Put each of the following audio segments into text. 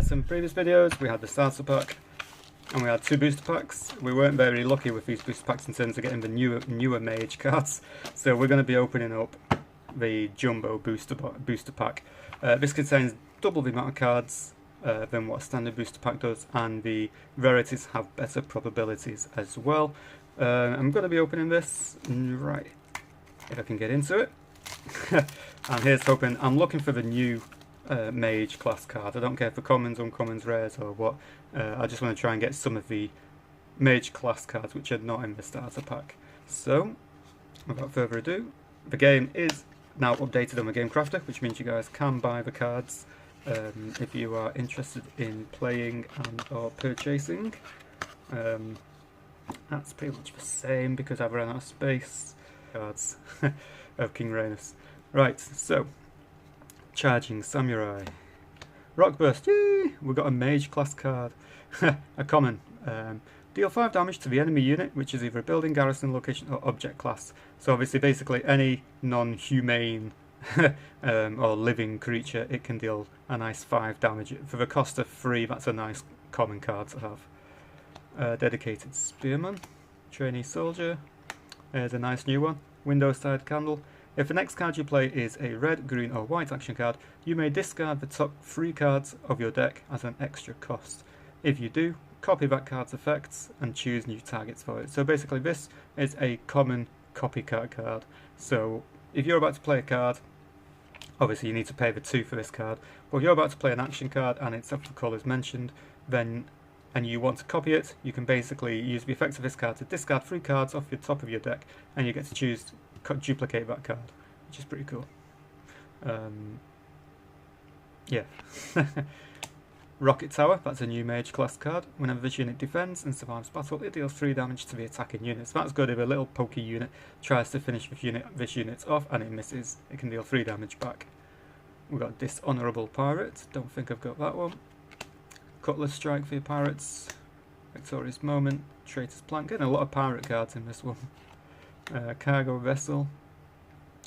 some previous videos. We had the starter pack and we had 2 booster packs. We weren't very lucky with these booster packs in terms of getting the newer Mage cards, so we're going to be opening up the Jumbo booster pack. This contains double the amount of cards than what a standard booster pack does, and the rarities have better probabilities as well. I'm going to be opening this right, if I can get into it. And here's hoping. I'm looking for the new Mage class card. I don't care for commons, uncommons, rares or what. I just want to try and get some of the Mage class cards which are not in the starter pack. So without further ado, the game is now updated on the Game Crafter, which means you guys can buy the cards if you are interested in playing and or purchasing. That's pretty much the same because I've run out of space. Cards of King Rhaenys. Right, so Charging Samurai, Rock Burst. Yay! We've got a Mage class card, a common. Deal 5 damage to the enemy unit, which is either a building, garrison, location, or object class. So obviously, basically, any non-humane or living creature, it can deal a nice 5 damage for the cost of 3. That's a nice common card to have. Dedicated Spearman, Trainee Soldier. There's a nice new one. Window Side Candle. If the next card you play is a red, green, or white action card, you may discard the top 3 cards of your deck as an extra cost. If you do, copy that card's effects and choose new targets for it. So basically this is a common copycat card. So if you're about to play a card, obviously you need to pay the 2 for this card, but if you're about to play an action card and it's of the colours mentioned, then and you want to copy it, you can basically use the effects of this card to discard 3 cards off the top of your deck, and you get to choose duplicate that card, which is pretty cool. Yeah. Rocket Tower, that's a new Mage class card. Whenever this unit defends and survives battle, it deals 3 damage to the attacking unit. So that's good if a little pokey unit tries to finish this unit off and it misses. It can deal 3 damage back. We've got Dishonourable Pirate, don't think I've got that one. Cutlass Strike for your pirates. Victorious Moment, Traitor's Plank. Getting a lot of pirate cards in this one. Cargo Vessel.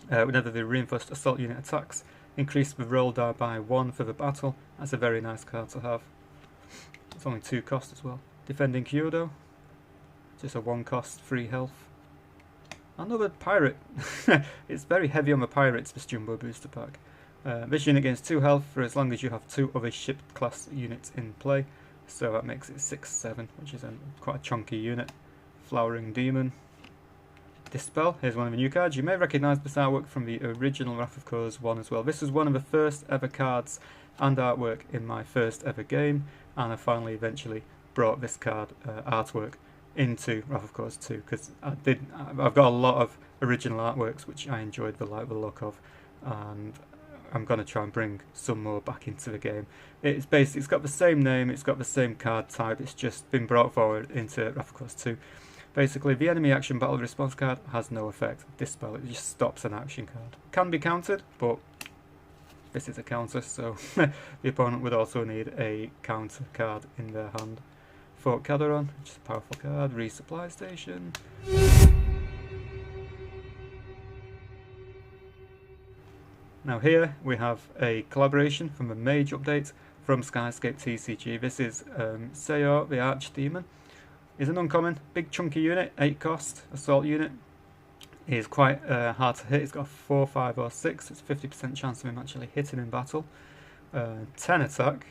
Whenever the reinforced assault unit attacks, increase the roll die by 1 for the battle. That's a very nice card to have. It's only 2 cost as well. Defending Kyoto. Just a 1 cost, 3 health. Another pirate. It's very heavy on the pirates, this Jumbo booster pack. This unit gains 2 health for as long as you have 2 other ship class units in play. So that makes it 6-7, which is quite a chunky unit. Flowering Demon. Dispel, here's one of the new cards. You may recognise this artwork from the original Wrath of Cores 1 as well. This was one of the first ever cards and artwork in my first ever game, and I finally eventually brought this card artwork into Wrath of Cores 2 because I've got a lot of original artworks which I enjoyed the look of, and I'm going to try and bring some more back into the game. It's got the same name, it's got the same card type, it's just been brought forward into Wrath of Cores 2. Basically, the enemy action battle response card has no effect. Dispel, it just stops an action card. Can be countered, but this is a counter, so the opponent would also need a counter card in their hand. Fort Caderon, which is a powerful card. Resupply Station. Now here we have a collaboration from the Mage update from Skyscape TCG. This is Seor, the Archdemon. Is an uncommon, big chunky unit, 8 cost, assault unit. He is quite hard to hit. He's got a 4, 5 or 6. It's 50% chance of him actually hitting in battle. 10 attack.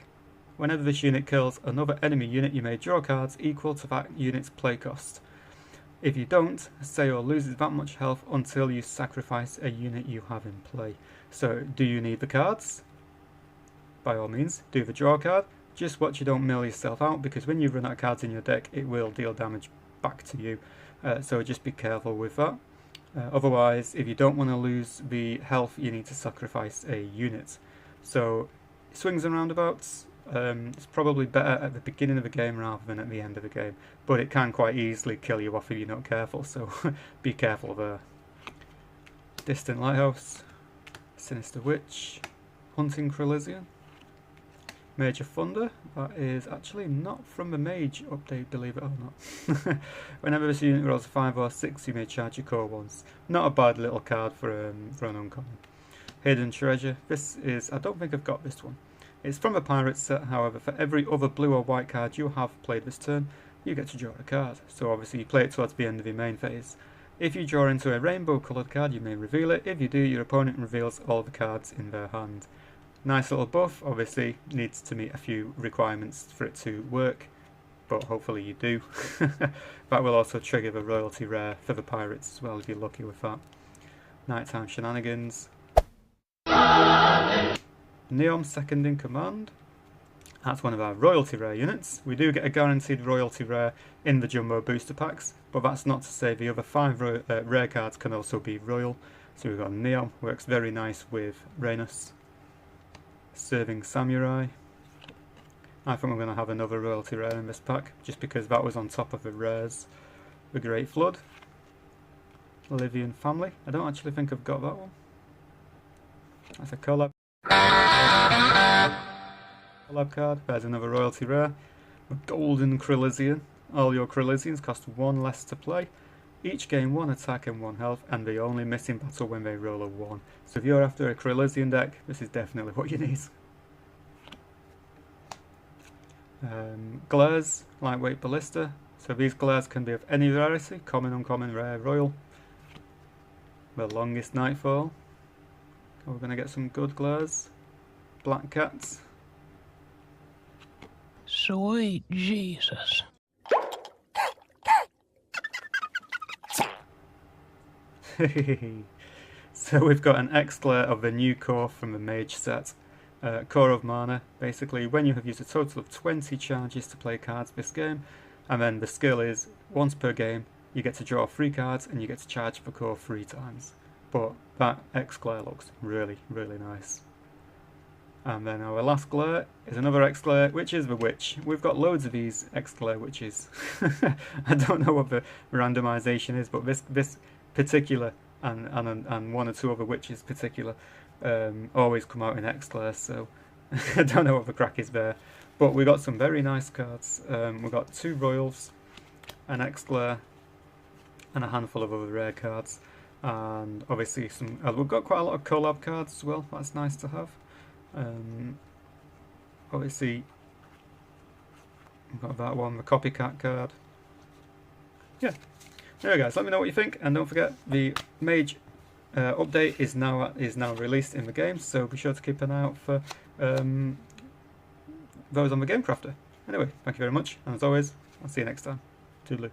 Whenever this unit kills another enemy unit, you may draw cards equal to that unit's play cost. If you don't, Seor loses that much health until you sacrifice a unit you have in play. So, do you need the cards? By all means, do the draw card. Just watch you don't mill yourself out, because when you run out of cards in your deck, it will deal damage back to you. So just be careful with that. Otherwise, if you don't want to lose the health, you need to sacrifice a unit. So swings and roundabouts, it's probably better at the beginning of the game rather than at the end of the game. But it can quite easily kill you off if you're not careful, so be careful there. Distant Lighthouse, Sinister Witch, Hunting Crylisian. Mage of Thunder, that is actually not from the Mage update, believe it or not. Whenever this unit rolls a 5 or 6, you may charge your core once. Not a bad little card for an uncommon. Hidden Treasure. This is, I don't think I've got this one. It's from a pirate set, however, for every other blue or white card you have played this turn, you get to draw a card. So obviously you play it towards the end of your main phase. If you draw into a rainbow coloured card, you may reveal it. If you do, your opponent reveals all the cards in their hand. Nice little buff, obviously needs to meet a few requirements for it to work, but hopefully you do. That will also trigger the royalty rare for the pirates as well, if you're lucky with that. Nighttime Shenanigans. Neom second in command. That's one of our royalty rare units. We do get a guaranteed royalty rare in the jumbo booster packs, but that's not to say the other 5 rare cards can also be royal. So we've got Neom, works very nice with Rhaenus. Serving Samurai. I think we're going to have another royalty rare in this pack, just because that was on top of the rares. The Great Flood. Livian Family. I don't actually think I've got that one. That's a collab. Collab card. There's another royalty rare. A Golden Krillisian. All your Krillisians cost 1 less to play. Each gain 1 attack and 1 health, and they only miss in battle when they roll a 1. So if you're after a Krillisian deck, this is definitely what you need. Glares, Lightweight Ballista. So these glares can be of any rarity, common, uncommon, rare, royal. The Longest Nightfall. We're going to get some good glares. Black Cats. Sweet Jesus. So we've got an X-Glare of the new core from the Mage set. Core of Mana. Basically, when you have used a total of 20 charges to play cards this game, and then the skill is, once per game, you get to draw 3 cards and you get to charge for core 3 times. But that X-Glare looks really, really nice. And then our last glare is another X-Glare, which is the Witch. We've got loads of these X-Glare witches. I don't know what the randomization is, but this particular and 1 or 2 other witches particular always come out in X-Glare, so I don't know what the crack is there. But we got some very nice cards. We've got 2 Royals, an X-Glare, and a handful of other rare cards. And obviously some we've got quite a lot of collab cards as well. That's nice to have. Obviously we've got that one, the copycat card. Yeah. Anyway guys, let me know what you think, and don't forget the Mage update is now released in the game, so be sure to keep an eye out for those on the Game Crafter. Anyway, thank you very much, and as always, I'll see you next time. Toodaloo.